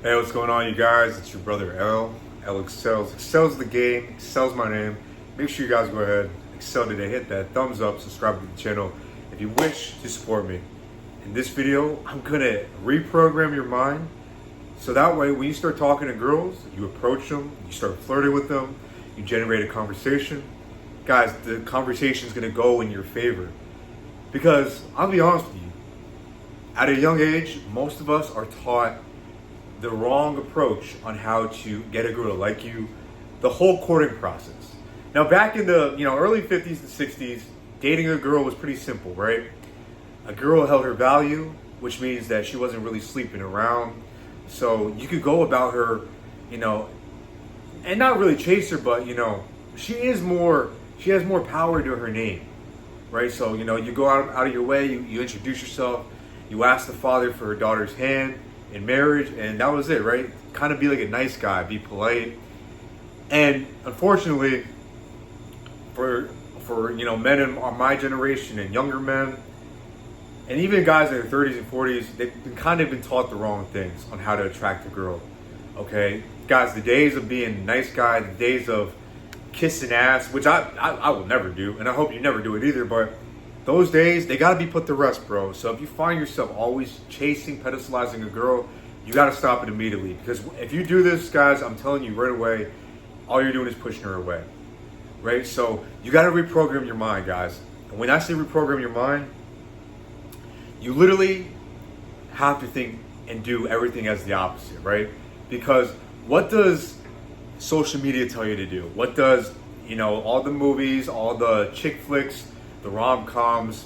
Hey, what's going on, you guys? It's your brother elexcels. Excel's the game, Excel's my name. Make sure you guys go ahead, excel today, hit that thumbs up, subscribe to the channel if you wish to support me. In this video, I'm gonna reprogram your mind so that way when you start talking to girls, you approach them, you start flirting with them, you generate a conversation. Guys, the conversation is gonna go in your favor. Because I'll be honest with you, at a young age, most of us are taught the wrong approach on how to get a girl to like you, the whole courting process. Now, back in the early 50s and 60s, dating a girl was pretty simple, right? A girl held her value, which means that she wasn't really sleeping around. So you could go about her, and not really chase her, but she has more power to her name, right? So you go out of your way, you introduce yourself, you ask the father for her daughter's hand in marriage, and that was it, right? Kind of be like a nice guy, be polite. And unfortunately, for men in my generation and younger men, and even guys in their 30s and 40s, they've kind of been taught the wrong things on how to attract a girl. Okay, guys, the days of being a nice guy, the days of kissing ass, which I will never do, and I hope you never do it either, but those days, they gotta be put to rest, bro. So if you find yourself always chasing, pedestalizing a girl, you gotta stop it immediately. Because if you do this, guys, I'm telling you right away, all you're doing is pushing her away, right? So you gotta reprogram your mind, guys. And when I say reprogram your mind, you literally have to think and do everything as the opposite, right? Because what does social media tell you to do? What does, all the movies, all the chick flicks, the rom-coms,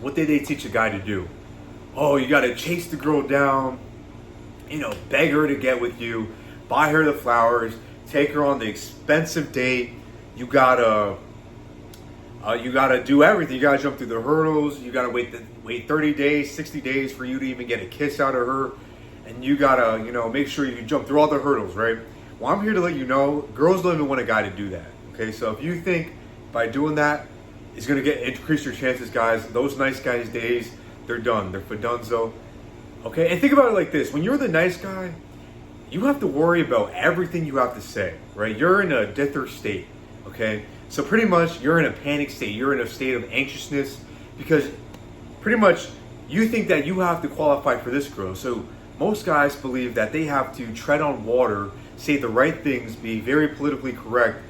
what did they teach a guy to do? Oh, you gotta chase the girl down, beg her to get with you, buy her the flowers, take her on the expensive date. You gotta do everything. You gotta jump through the hurdles. You gotta wait 30 days, 60 days for you to even get a kiss out of her, and you gotta make sure you jump through all the hurdles, right? Well, I'm here to let you know, girls don't even want a guy to do that. Okay, so if you think by doing that it's going to increase your chances, guys, those nice guys days, they're done. They're fadunzo. Okay, and think about it like this. When you're the nice guy, you have to worry about everything you have to say, right? You're in a dither state, okay? So pretty much you're in a panic state. You're in a state of anxiousness because pretty much you think that you have to qualify for this girl. So most guys believe that they have to tread on water, say the right things, be very politically correct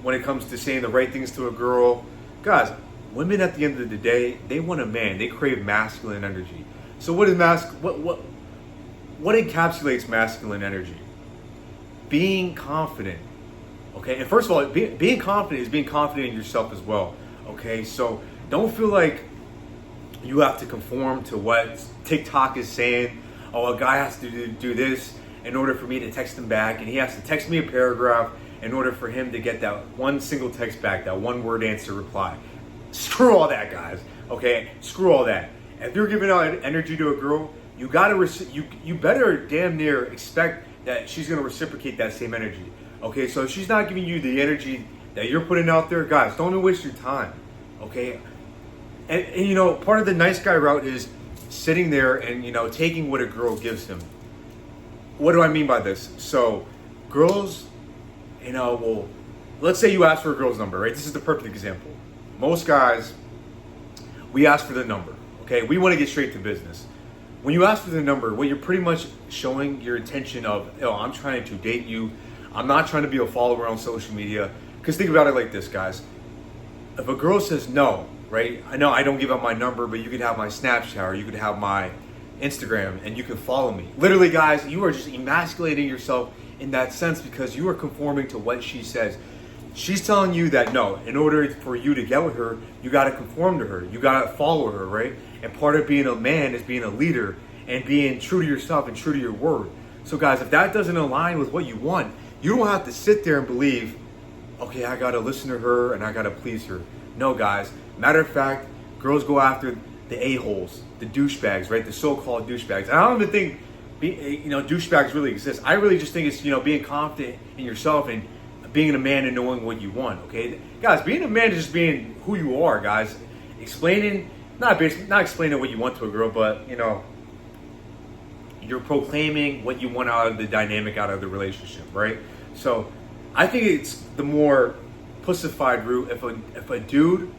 when it comes to saying the right things to a girl. Guys, women at the end of the day, they want a man. They crave masculine energy. So what encapsulates masculine energy? Being confident. Okay, and first of all, being confident is being confident in yourself as well. Okay, so don't feel like you have to conform to what TikTok is saying. Oh, a guy has to do this in order for me to text him back, and he has to text me a paragraph in order for him to get that one single text back, that one word answer reply. Screw all that, guys. Okay, screw all that. If you're giving out energy to a girl, you better damn near expect that she's gonna reciprocate that same energy. Okay, so if she's not giving you the energy that you're putting out there, guys, don't even waste your time. Okay, and part of the nice guy route is sitting there and taking what a girl gives him. What do I mean by this? So, girls, well, let's say you ask for a girl's number, right? This is the perfect example. Most guys, we ask for the number, okay? We want to get straight to business. When you ask for the number, what you're pretty much showing your intention of, I'm trying to date you. I'm not trying to be a follower on social media. Because think about it like this, guys. If a girl says no, right? I know I don't give out my number, but you could have my Snapchat or you could have my Instagram and you can follow me. Literally, guys, you are just emasculating yourself in that sense because you are conforming to what she says. She's telling you that no, in order for you to get with her, you got to conform to her. You got to follow her, right? And part of being a man is being a leader and being true to yourself and true to your word. So guys, if that doesn't align with what you want, you don't have to sit there and believe, okay, I got to listen to her and I got to please her. No, guys. Matter of fact, girls go after the a-holes, the douchebags, right? The so-called douchebags. And I don't even think douchebags really exist. I really just think it's, being confident in yourself and being a man and knowing what you want, okay? Guys, being a man is just being who you are, guys. Explaining, not explaining what you want to a girl, but, you're proclaiming what you want out of the dynamic, out of the relationship, right? So I think it's the more pussified route. If a dude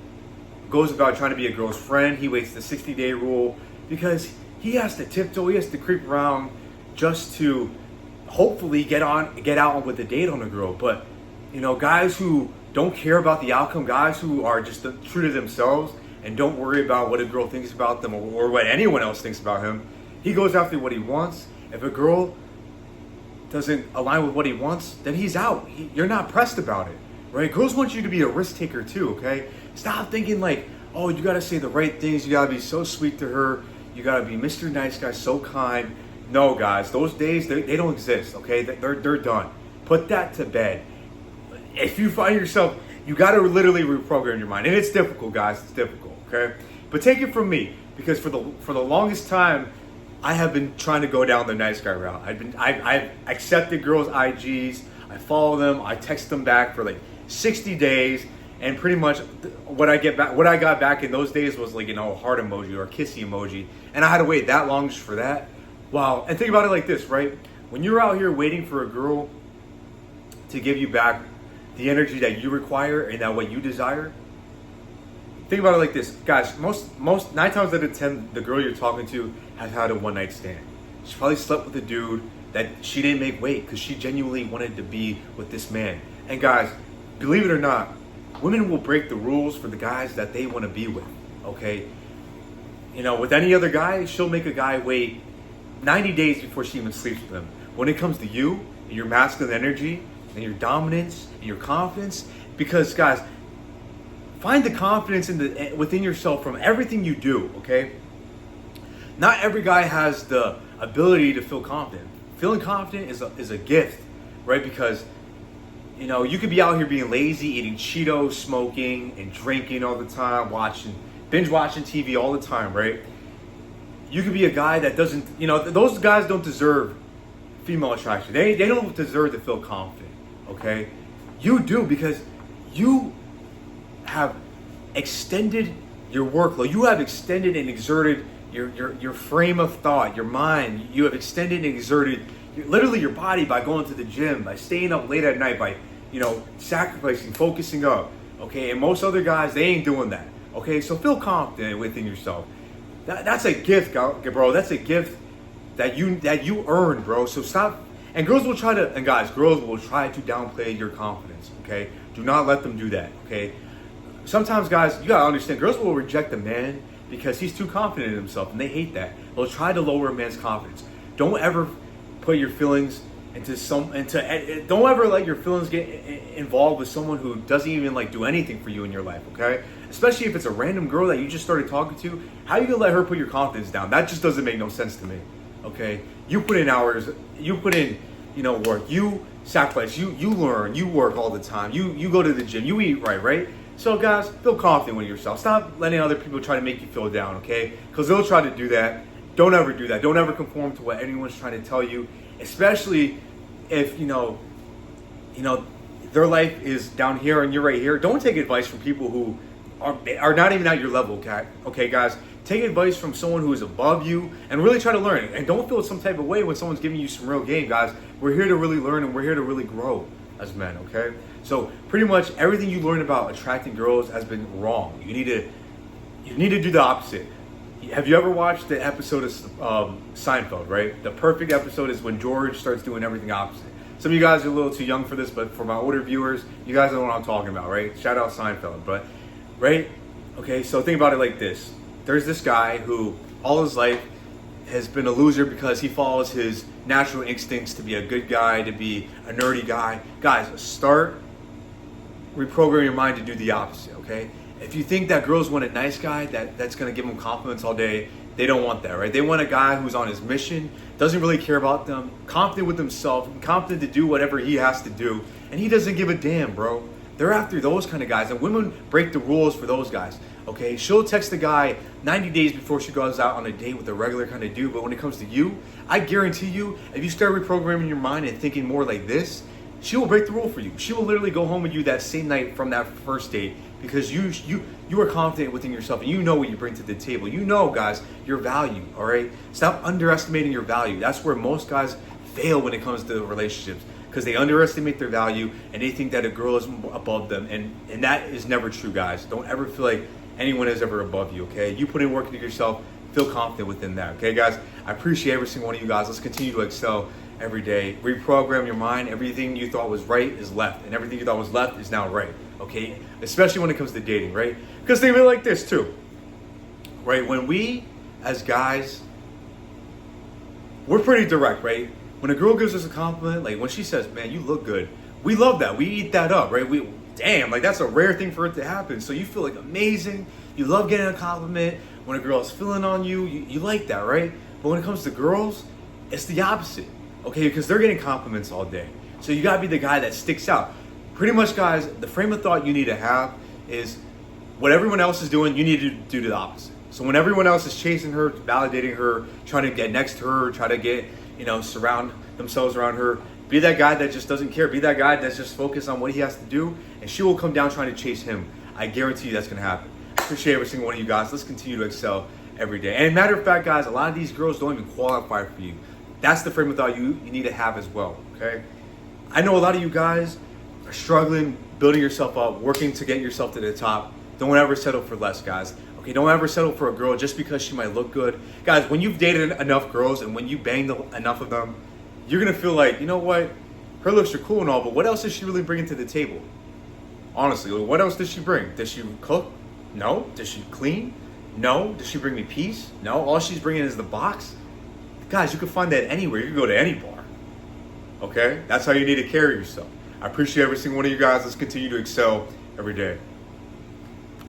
goes about trying to be a girl's friend, he waits the 60-day rule because he has to tiptoe, he has to creep around just to hopefully get out with a date on a girl. But guys who don't care about the outcome, guys who are just true to themselves and don't worry about what a girl thinks about them or what anyone else thinks about him, he goes after what he wants. If a girl doesn't align with what he wants, then he's out. You're not pressed about it, right? Girls want you to be a risk taker too, okay? Stop thinking like, oh, you gotta say the right things, you gotta be so sweet to her, you gotta be Mr. Nice Guy, so kind. No, guys, those days, they don't exist, okay? They're done. Put that to bed. If you find yourself, you gotta literally reprogram your mind. And it's difficult, guys, it's difficult, okay? But take it from me, because for the longest time, I have been trying to go down the nice guy route. I've accepted girls' IGs, I follow them, I text them back for like 60 days, and pretty much what I got back in those days was like, a heart emoji or a kissy emoji, and I had to wait that long just for that. Wow. And think about it like this, right? When you're out here waiting for a girl to give you back the energy that you require and that what you desire, think about it like this, guys. Most 9 times out of 10, the girl you're talking to has had a one-night stand. She probably slept with a dude that she didn't make wait because she genuinely wanted to be with this man. And guys, believe it or not, women will break the rules for the guys that they want to be with. Okay, with any other guy, she'll make a guy wait 90 days before she even sleeps with him. When it comes to you and your masculine energy and your dominance and your confidence, because guys, find the confidence within yourself from everything you do, okay? Not every guy has the ability to feel confident. Feeling confident is a gift, right? Because, you could be out here being lazy, eating Cheetos, smoking, and drinking all the time, binge watching TV all the time, right? You could be a guy that doesn't, those guys don't deserve female attraction. They don't deserve to feel confident, okay? You do, because you have extended your workload. You have extended and exerted your frame of thought, your mind. You have extended and exerted literally your body by going to the gym, by staying up late at night, by sacrificing, focusing up. Okay, and most other guys, they ain't doing that. Okay, so feel confident within yourself. That's a gift, bro. That's a gift that you earned, bro. So stop. And girls will try to downplay your confidence. Okay, do not let them do that. Okay. Sometimes, guys, you gotta understand, girls will reject a man because he's too confident in himself, and they hate that. They'll try to lower a man's confidence. Don't ever put your feelings don't ever let your feelings get involved with someone who doesn't even do anything for you in your life, okay? Especially if it's a random girl that you just started talking to. How are you gonna let her put your confidence down? That just doesn't make no sense to me, okay? You put in hours, you put in, work, you sacrifice, you learn, you work all the time, you go to the gym, you eat right? So guys, feel confident with yourself. Stop letting other people try to make you feel down, okay? Because they'll try to do that. Don't ever do that. Don't ever conform to what anyone's trying to tell you, especially if their life is down here and you're right here. Don't take advice from people who are not even at your level, okay, guys? Take advice from someone who is above you and really try to learn. And don't feel some type of way when someone's giving you some real game, guys. We're here to really learn and we're here to really grow as men, okay? So pretty much everything you learn about attracting girls has been wrong. You need to do the opposite. Have you ever watched the episode of Seinfeld, right? The perfect episode is when George starts doing everything opposite. Some of you guys are a little too young for this, but for my older viewers, you guys know what I'm talking about, right? Shout out Seinfeld, but, right? Okay, so think about it like this. There's this guy who all his life has been a loser because he follows his natural instincts to be a good guy, to be a nerdy guy. Guys, start reprogram your mind to do the opposite, okay? If you think that girls want a nice guy that's going to give them compliments all day, they don't want that, right? They want a guy who's on his mission, doesn't really care about them, confident with himself, confident to do whatever he has to do, and he doesn't give a damn, bro. They're after those kind of guys, and women break the rules for those guys, okay? She'll text the guy 90 days before she goes out on a date with a regular kind of dude, but when it comes to you, I guarantee you, if you start reprogramming your mind and thinking more like this, she will break the rule for you. She will literally go home with you that same night from that first date because you are confident within yourself and you know what you bring to the table. You know, guys, your value, all right? Stop underestimating your value. That's where most guys fail when it comes to relationships, because they underestimate their value and they think that a girl is above them, and that is never true, guys. Don't ever feel like anyone is ever above you, okay? You put in work into yourself, feel confident within that, okay, guys? I appreciate every single one of you guys. Let's continue to excel every day. Reprogram your mind. Everything you thought was right is left, and everything you thought was left is now right, okay? Especially when it comes to dating, right? Because think of it like this too, right? When we, as guys, we're pretty direct, right? When a girl gives us a compliment, like when she says, man, you look good, we love that. We eat that up, right? Damn, like that's a rare thing for it to happen. So you feel like amazing. You love getting a compliment. When a girl is feeling on you, you like that, right? But when it comes to girls, it's the opposite, okay? Because they're getting compliments all day. So you gotta be the guy that sticks out. Pretty much, guys, the frame of thought you need to have is what everyone else is doing, you need to do the opposite. So when everyone else is chasing her, validating her, trying to get next to her, try to get, surround themselves around her, be that guy that just doesn't care. Be that guy that's just focused on what he has to do, and she will come down trying to chase him. I guarantee you that's going to happen. I appreciate every single one of you guys. Let's continue to excel every day. And matter of fact, guys, a lot of these girls don't even qualify for you. That's the frame of thought you need to have as well, okay? I know a lot of you guys are struggling, building yourself up, working to get yourself to the top. Don't ever settle for less, guys. Okay, don't ever settle for a girl just because she might look good. Guys, when you've dated enough girls and when you banged enough of them, you're going to feel like, you know what? Her looks are cool and all, but what else is she really bringing to the table? Honestly, what else does she bring? Does she cook? No. Does she clean? No. Does she bring me peace? No. All she's bringing is the box. Guys, you can find that anywhere. You can go to any bar. Okay? That's how you need to carry yourself. I appreciate every single one of you guys. Let's continue to excel every day.